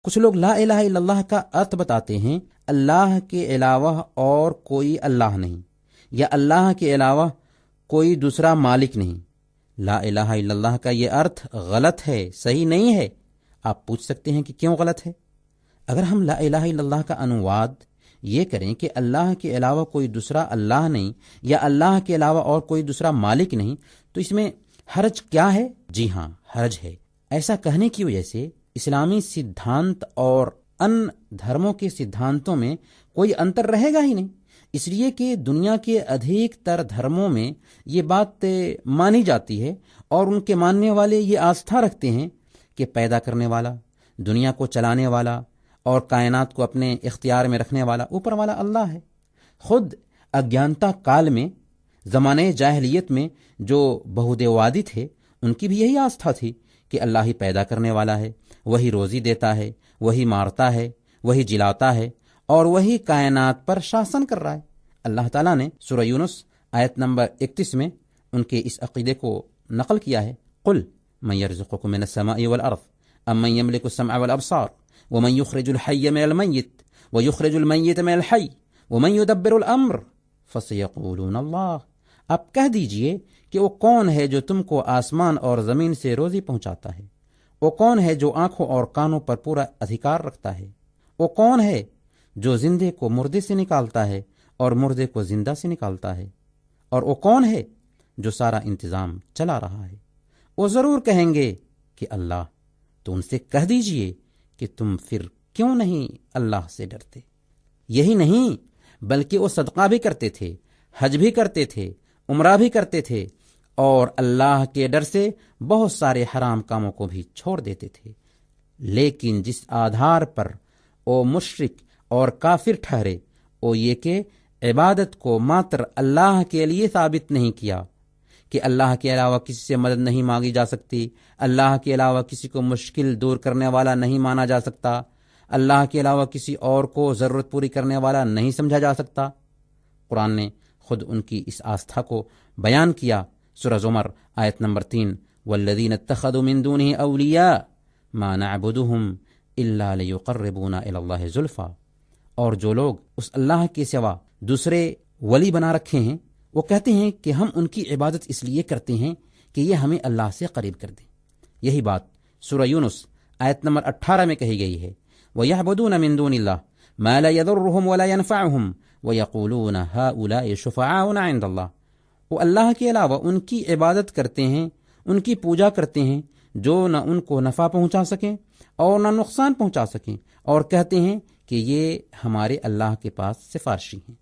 کچھ لوگ لا الہ الا اللہ کا ارتھ بتاتے ہیں اللہ کے علاوہ اور کوئی اللہ نہیں، یا اللہ کے علاوہ کوئی دوسرا مالک نہیں۔ لا الہ الا اللہ کا یہ ارتھ غلط ہے، صحیح نہیں ہے۔ آپ پوچھ سکتے ہیں کہ کیوں غلط ہے؟ اگر ہم لا الہ الا اللہ کا انواد یہ کریں کہ اللہ کے علاوہ کوئی دوسرا اللہ نہیں، یا اللہ کے علاوہ اور کوئی دوسرا مالک نہیں، تو اس میں حرج کیا ہے؟ جی ہاں، حرج ہے۔ ایسا کہنے کی وجہ سے اسلامی سدھانت اور ان دھرموں کے سدھانتوں میں کوئی انتر رہے گا ہی نہیں، اس لیے کہ دنیا کے ادھیک تر دھرموں میں یہ بات مانی جاتی ہے، اور ان کے ماننے والے یہ آستھا رکھتے ہیں کہ پیدا کرنے والا، دنیا کو چلانے والا اور کائنات کو اپنے اختیار میں رکھنے والا اوپر والا اللہ ہے۔ خود اگیانتا کال میں، زمانے جاہلیت میں جو بہودیوادی تھے، ان کی بھی یہی آستھا تھی کہ اللہ ہی پیدا کرنے والا ہے، وہی روزی دیتا ہے، وہی مارتا ہے، وہی جلاتا ہے، اور وہی کائنات پر شاسن کر رہا ہے۔ اللہ تعالیٰ نے سورہ یونس آیت نمبر 31 میں ان کے اس عقیدے کو نقل کیا ہے، قل من یرزقکم من السماء والارض ام من یملک السمع والابصار ومن یخرج الحی من المیت ویخرج المیت من الحی ومن یدبر الامر فسیقولون اللہ۔ آپ کہہ دیجئے کہ وہ کون ہے جو تم کو آسمان اور زمین سے روزی پہنچاتا ہے؟ وہ کون ہے جو آنکھوں اور کانوں پر پورا ادھیکار رکھتا ہے؟ وہ کون ہے جو زندے کو مردے سے نکالتا ہے اور مردے کو زندہ سے نکالتا ہے؟ اور وہ کون ہے جو سارا انتظام چلا رہا ہے؟ وہ ضرور کہیں گے کہ اللہ۔ تو ان سے کہہ دیجئے کہ تم پھر کیوں نہیں اللہ سے ڈرتے؟ یہی نہیں بلکہ وہ صدقہ بھی کرتے تھے، حج بھی کرتے تھے، عمرہ بھی کرتے تھے، اور اللہ کے ڈر سے بہت سارے حرام کاموں کو بھی چھوڑ دیتے تھے۔ لیکن جس آدھار پر وہ مشرک اور کافر ٹھہرے، وہ یہ کہ عبادت کو ماتر اللہ کے لیے ثابت نہیں کیا، کہ اللہ کے علاوہ کسی سے مدد نہیں مانگی جا سکتی، اللہ کے علاوہ کسی کو مشکل دور کرنے والا نہیں مانا جا سکتا، اللہ کے علاوہ کسی اور کو ضرورت پوری کرنے والا نہیں سمجھا جا سکتا۔ قرآن نے خود ان کی اس آستھا کو بیان کیا، سورہ زمر آیت نمبر 3، والذین اتخذوا من دونہ اولیاء ما نعبدهم الا لیقربونا الی اللہ زلفی۔ اور جو لوگ اس اللہ کے سوا دوسرے ولی بنا رکھے ہیں، وہ کہتے ہیں کہ ہم ان کی عبادت اس لیے کرتے ہیں کہ یہ ہمیں اللہ سے قریب کر دیں۔ یہی بات سورہ یونس آیت نمبر 18 میں کہی گئی ہے، وَيَعْبُدُونَ مِن دُونِ اللَّهِ مَا لَا يَضُرُّهُمْ وَلَا يَنفَعُهُمْ وَيَقُولُونَ هَؤُلَاءِ شُفَعَاؤُنَا عِندَ اللَّهِ۔ وہ اللہ کے علاوہ ان کی عبادت کرتے ہیں، ان کی پوجا کرتے ہیں جو نہ ان کو نفع پہنچا سکیں اور نہ نقصان پہنچا سکیں، اور کہتے ہیں کہ یہ ہمارے اللہ کے پاس سفارشی ہیں۔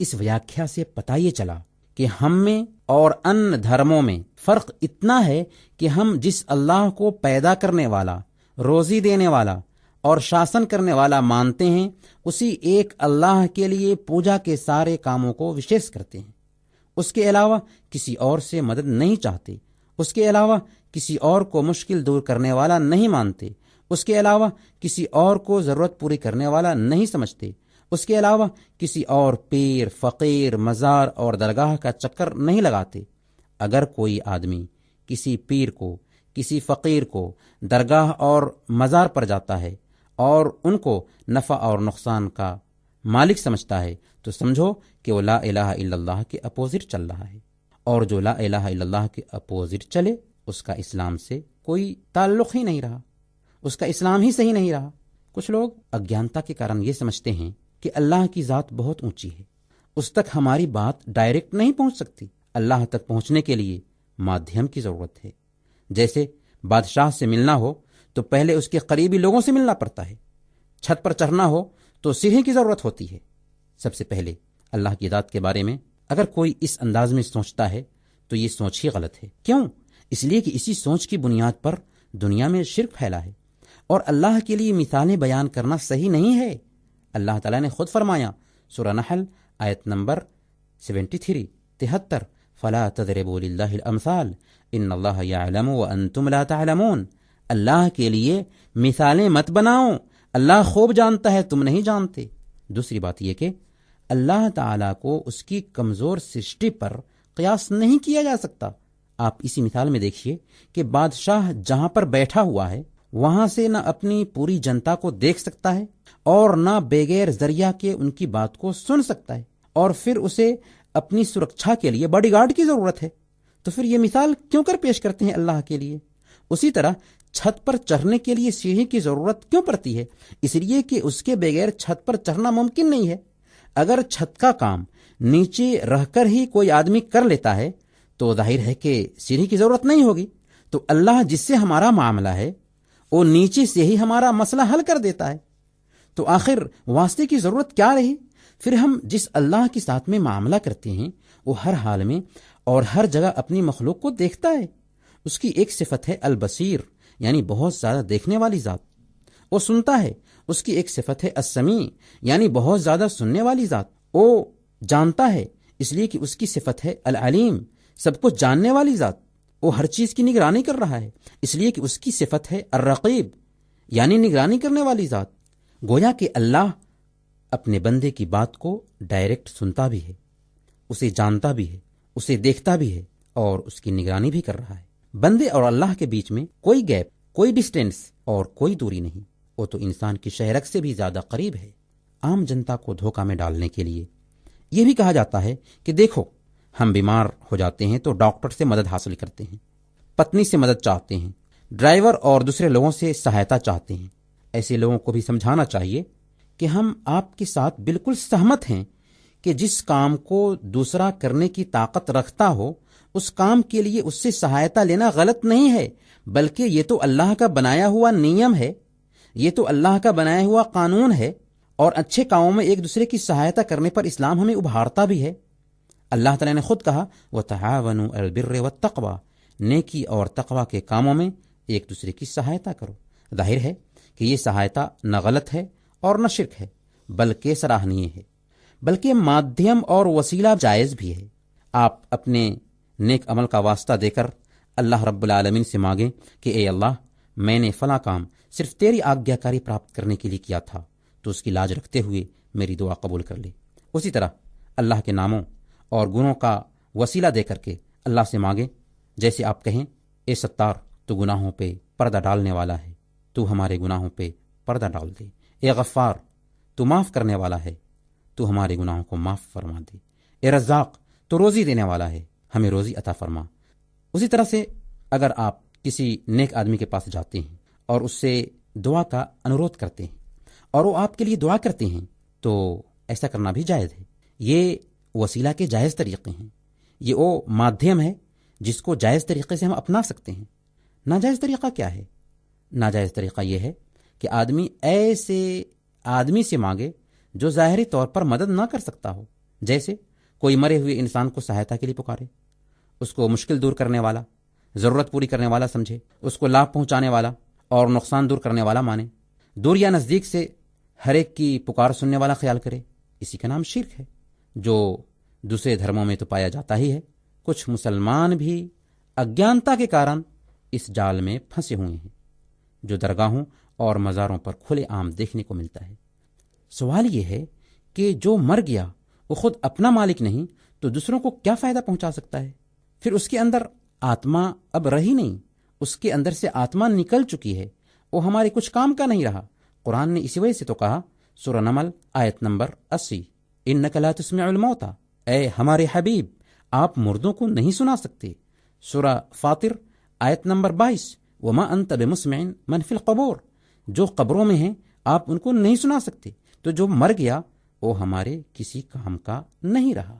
اس ویاکھیا سے پتہ یہ چلا کہ ہم میں اور ان دھرموں میں فرق اتنا ہے کہ ہم جس اللہ کو پیدا کرنے والا، روزی دینے والا اور شاسن کرنے والا مانتے ہیں، اسی ایک اللہ کے لیے پوجا کے سارے کاموں کو وشیش کرتے ہیں۔ اس کے علاوہ کسی اور سے مدد نہیں چاہتے، اس کے علاوہ کسی اور کو مشکل دور کرنے والا نہیں مانتے، اس کے علاوہ کسی اور کو ضرورت پوری کرنے والا نہیں سمجھتے، اس کے علاوہ کسی اور پیر، فقیر، مزار اور درگاہ کا چکر نہیں لگاتے۔ اگر کوئی آدمی کسی پیر کو، کسی فقیر کو درگاہ اور مزار پر جاتا ہے اور ان کو نفع اور نقصان کا مالک سمجھتا ہے، تو سمجھو کہ وہ لا الہ الا اللہ کے اپوزٹ چل رہا ہے، اور جو لا الہ الا اللہ کے اپوزٹ چلے اس کا اسلام سے کوئی تعلق ہی نہیں رہا، اس کا اسلام ہی صحیح نہیں رہا۔ کچھ لوگ اگیانتا کے کارن یہ سمجھتے ہیں کہ اللہ کی ذات بہت اونچی ہے، اس تک ہماری بات ڈائریکٹ نہیں پہنچ سکتی۔ اللہ تک پہنچنے کے لیے مادھیم کی ضرورت ہے۔ جیسے بادشاہ سے ملنا ہو تو پہلے اس کے قریبی لوگوں سے ملنا پڑتا ہے، چھت پر چڑھنا ہو تو سیڑھی کی ضرورت ہوتی ہے۔ سب سے پہلے اللہ کی ذات کے بارے میں اگر کوئی اس انداز میں سوچتا ہے تو یہ سوچ ہی غلط ہے۔ کیوں؟ اس لیے کہ اسی سوچ کی بنیاد پر دنیا میں شرک پھیلا ہے، اور اللہ کے لیے مثالیں بیان کرنا صحیح نہیں ہے۔ اللہ تعالیٰ نے خود فرمایا، سورہ نحل آیت نمبر 73 فلا تضربوا للہ الامثال ان اللہ یعلم وانتم لا تعلمون۔ اللہ کے لیے مثالیں مت بناؤ، اللہ خوب جانتا ہے، تم نہیں جانتے۔ دوسری بات یہ کہ اللہ تعالیٰ کو اس کی کمزور سرشٹی پر قیاس نہیں کیا جا سکتا۔ آپ اسی مثال میں دیکھیے کہ بادشاہ جہاں پر بیٹھا ہوا ہے وہاں سے نہ اپنی پوری جنتا کو دیکھ سکتا ہے اور نہ بغیر ذریعہ کے ان کی بات کو سن سکتا ہے، اور پھر اسے اپنی سرکشا کے لیے باڈی گارڈ کی ضرورت ہے، تو پھر یہ مثال کیوں کر پیش کرتے ہیں اللہ کے لیے؟ اسی طرح چھت پر چڑھنے کے لیے سیڑھی کی ضرورت کیوں پڑتی ہے؟ اس لیے کہ اس کے بغیر چھت پر چڑھنا ممکن نہیں ہے۔ اگر چھت کا کام نیچے رہ کر ہی کوئی آدمی کر لیتا ہے تو ظاہر ہے کہ سیڑھی کی ضرورت نہیں ہوگی۔ تو اللہ جس سے ہمارا معاملہ ہے وہ نیچے سے ہی ہمارا مسئلہ حل کر دیتا ہے، تو آخر واسطے کی ضرورت کیا رہی؟ پھر ہم جس اللہ کے ساتھ میں معاملہ کرتے ہیں وہ ہر حال میں اور ہر جگہ اپنی مخلوق کو دیکھتا ہے۔ اس کی ایک صفت ہے البصیر، یعنی بہت زیادہ دیکھنے والی ذات، وہ سنتا ہے۔ اس کی ایک صفت ہے السمیع، یعنی بہت زیادہ سننے والی ذات، وہ جانتا ہے، اس لیے کہ اس کی صفت ہے العلیم، سب کچھ جاننے والی ذات، وہ ہر چیز کی نگرانی کر رہا ہے، اس لیے کہ اس کی صفت ہے الرقیب، یعنی نگرانی کرنے والی ذات۔ گویا کہ اللہ اپنے بندے کی بات کو ڈائریکٹ سنتا بھی ہے، اسے جانتا بھی ہے، اسے دیکھتا بھی ہے اور اس کی نگرانی بھی کر رہا ہے۔ بندے اور اللہ کے بیچ میں کوئی گیپ، کوئی ڈسٹینس اور کوئی دوری نہیں، وہ تو انسان کی شہرک سے بھی زیادہ قریب ہے۔ عام جنتا کو دھوکہ میں ڈالنے کے لیے یہ بھی کہا جاتا ہے کہ دیکھو، ہم بیمار ہو جاتے ہیں تو ڈاکٹر سے مدد حاصل کرتے ہیں، پتنی سے مدد چاہتے ہیں، ڈرائیور اور دوسرے لوگوں سے سہایتا چاہتے ہیں۔ ایسے لوگوں کو بھی سمجھانا چاہیے کہ ہم آپ کے ساتھ بالکل سہمت ہیں کہ جس کام کو دوسرا کرنے کی طاقت رکھتا ہو اس کام کے لیے اس سے سہایتا لینا غلط نہیں ہے، بلکہ یہ تو اللہ کا بنایا ہوا نیم ہے، یہ تو اللہ کا بنایا ہوا قانون ہے، اور اچھے کاموں میں ایک دوسرے کی سہایتا کرنے پر اسلام ہمیں ابھارتا بھی ہے۔ اللہ تعالیٰ نے خود کہا وَتَعَاوَنُوا عَلَى الْبِرِّ وَالتَّقْوَى، نیکی اور تقوی کے کاموں میں ایک دوسرے کی سہایتا کرو۔ ظاہر ہے کہ یہ سہایتا نہ غلط ہے اور نہ شرک ہے، بلکہ سراہنیہ ہے، بلکہ مادھیم اور وسیلہ جائز بھی ہے۔ آپ اپنے نیک عمل کا واسطہ دے کر اللہ رب العالمین سے مانگیں کہ اے اللہ، میں نے فلاں کام صرف تیری آگیاکاری پراپت کرنے کے لیے کیا تھا، تو اس کی لاج رکھتے ہوئے میری دعا قبول کر لے۔ اسی طرح اللہ کے ناموں اور گنوں کا وسیلہ دے کر کے اللہ سے مانگیں، جیسے آپ کہیں اے ستار، تو گناہوں پہ پردہ ڈالنے والا ہے، تو ہمارے گناہوں پہ پردہ ڈال دے۔ اے غفار، تو معاف کرنے والا ہے، تو ہمارے گناہوں کو معاف فرما دے۔ اے رزاق، تو روزی دینے والا ہے، ہمیں روزی عطا فرما۔ اسی طرح سے اگر آپ کسی نیک آدمی کے پاس جاتے ہیں اور اس سے دعا کا انورودھ کرتے ہیں اور وہ آپ کے لیے دعا کرتے ہیں تو ایسا کرنا بھی جائز ہے۔ یہ وسیلہ کے جائز طریقے ہیں، یہ وہ مادھیم ہے جس کو جائز طریقے سے ہم اپنا سکتے ہیں۔ ناجائز طریقہ کیا ہے؟ ناجائز طریقہ یہ ہے کہ آدمی ایسے آدمی سے مانگے جو ظاہری طور پر مدد نہ کر سکتا ہو، جیسے کوئی مرے ہوئے انسان کو سہایتا کے لیے پکارے، اس کو مشکل دور کرنے والا، ضرورت پوری کرنے والا سمجھے، اس کو لابھ پہنچانے والا اور نقصان دور کرنے والا مانے، دور یا نزدیک سے ہر ایک کی پکار سننے والا خیال کرے۔ اسی کا نام شرک ہے، جو دوسرے دھرموں میں تو پایا جاتا ہی ہے۔ کچھ مسلمان بھی اگیانتا کے کارن اس جال میں پھنسے ہوئے ہیں، جو درگاہوں اور مزاروں پر کھلے عام دیکھنے کو ملتا ہے۔ سوال یہ ہے کہ جو مر گیا وہ خود اپنا مالک نہیں تو دوسروں کو کیا فائدہ پہنچا سکتا ہے؟ پھر اس کے اندر آتما اب رہی نہیں، اس کے اندر سے آتما نکل چکی ہے، وہ ہمارے کچھ کام کا نہیں رہا۔ قرآن نے اسی وجہ سے تو کہا، سورہ نمل آیت نمبر 80، انک لا تسمع الموتى، اے ہمارے حبیب آپ مردوں کو نہیں سنا سکتے۔ سورہ فاطر آیت نمبر 22، وما انت بمسمع من فی القبور، جو قبروں میں ہیں آپ ان کو نہیں سنا سکتے۔ تو جو مر گیا وہ ہمارے کسی کام کا نہیں رہا۔